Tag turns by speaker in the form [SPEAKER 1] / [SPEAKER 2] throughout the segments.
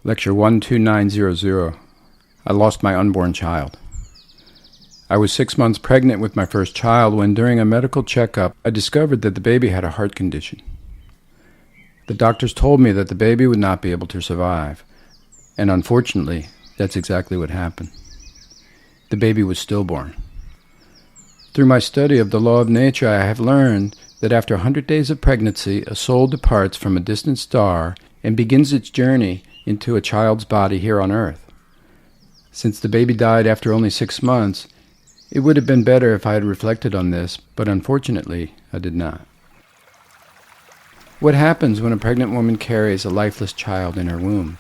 [SPEAKER 1] Lecture 12900. I lost my unborn child. I was 6 months pregnant with my first child when, during a medical checkup, I discovered that the baby had a heart condition. The doctors told me that the baby would not be able to survive, and unfortunately, that's exactly what happened. The baby was stillborn. Through my study of the law of nature, I have learned that after 100 days of pregnancy, a soul departs from a distant star and begins its journey into a child's body here on earth. Since the baby died after only 6 months, it would have been better if I had reflected on this, but unfortunately, I did not. What happens when a pregnant woman carries a lifeless child in her womb?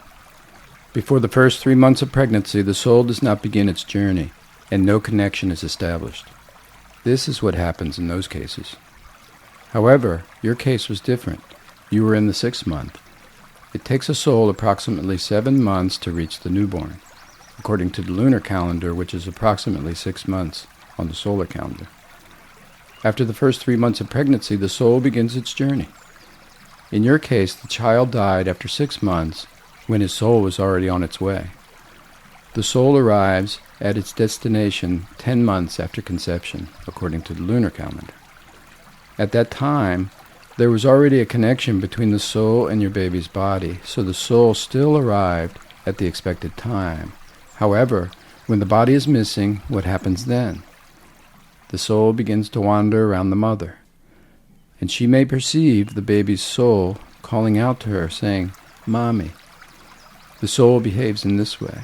[SPEAKER 1] Before the first 3 months of pregnancy, the soul does not begin its journey, and no connection is established. This is what happens in those cases. However, your case was different. You were in the 6th month. It takes a soul approximately 7 months to reach the newborn, according to the lunar calendar, which is approximately 6 months on the solar calendar. After the first 3 months of pregnancy, the soul begins its journey. In your case, the child died after 6 months when his soul was already on its way. The soul arrives at its destination 10 months after conception, according to the lunar calendar. At that time, there was already a connection between the soul and your baby's body, so the soul still arrived at the expected time. However, when the body is missing, what happens then? The soul begins to wander around the mother, and she may perceive the baby's soul calling out to her, saying, "Mommy." The soul behaves in this way.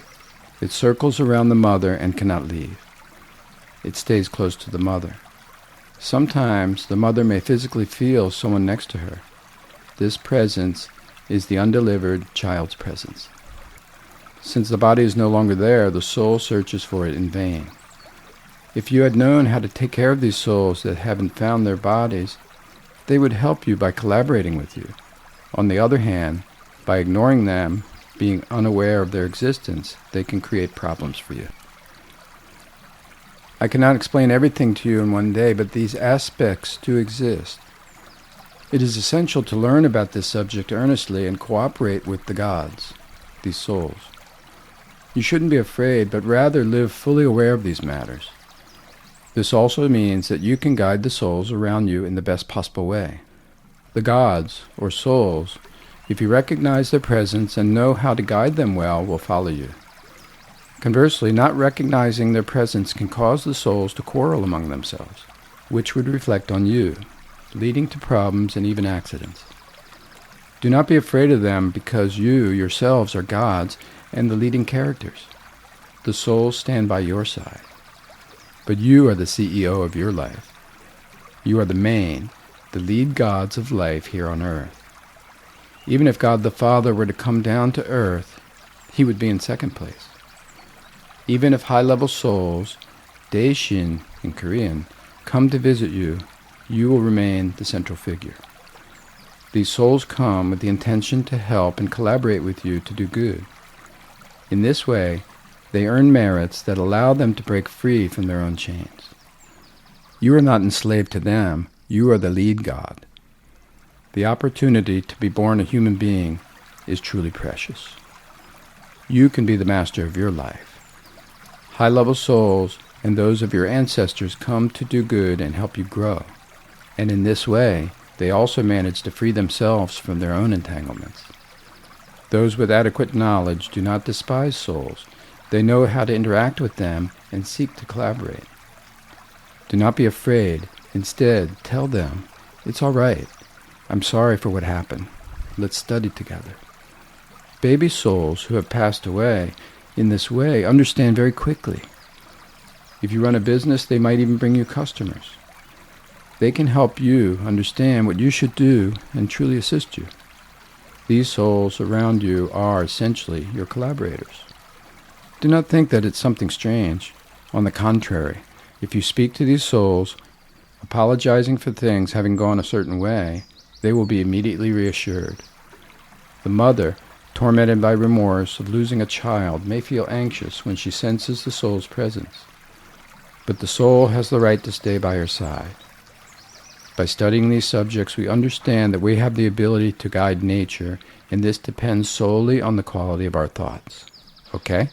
[SPEAKER 1] It circles around the mother and cannot leave. It stays close to the mother. Sometimes the mother may physically feel someone next to her. This presence is the undelivered child's presence. Since the body is no longer there, the soul searches for it in vain. If you had known how to take care of these souls that haven't found their bodies, they would help you by collaborating with you. On the other hand, by ignoring them, being unaware of their existence, they can create problems for you. I cannot explain everything to you in one day, but these aspects do exist. It is essential to learn about this subject earnestly and cooperate with the gods, these souls. You shouldn't be afraid, but rather live fully aware of these matters. This also means that you can guide the souls around you in the best possible way. The gods, or souls, if you recognize their presence and know how to guide them well, will follow you. Conversely, not recognizing their presence can cause the souls to quarrel among themselves, which would reflect on you, leading to problems and even accidents. Do not be afraid of them because you yourselves are gods and the leading characters. The souls stand by your side. But you are the CEO of your life. You are the lead gods of life here on earth. Even if God the Father were to come down to earth, he would be in second place. Even if high-level souls, Daishin in Korean, come to visit you, you will remain the central figure. These souls come with the intention to help and collaborate with you to do good. In this way, they earn merits that allow them to break free from their own chains. You are not enslaved to them, you are the lead god. The opportunity to be born a human being is truly precious. You can be the master of your life. High-level souls and those of your ancestors come to do good and help you grow. And in this way, they also manage to free themselves from their own entanglements. Those with adequate knowledge do not despise souls. They know how to interact with them and seek to collaborate. Do not be afraid. Instead, tell them, "It's all right. I'm sorry for what happened. Let's study together." Baby souls who have passed away in this way understand very quickly. If you run a business, they might even bring you customers. They can help you understand what you should do and truly assist you. These souls around you are essentially your collaborators. Do not think that it's something strange. On the contrary, if you speak to these souls, apologizing for things having gone a certain way, they will be immediately reassured. The mother, tormented by remorse of losing a child, may feel anxious when she senses the soul's presence. But the soul has the right to stay by her side. By studying these subjects, we understand that we have the ability to guide nature, and this depends solely on the quality of our thoughts. Okay?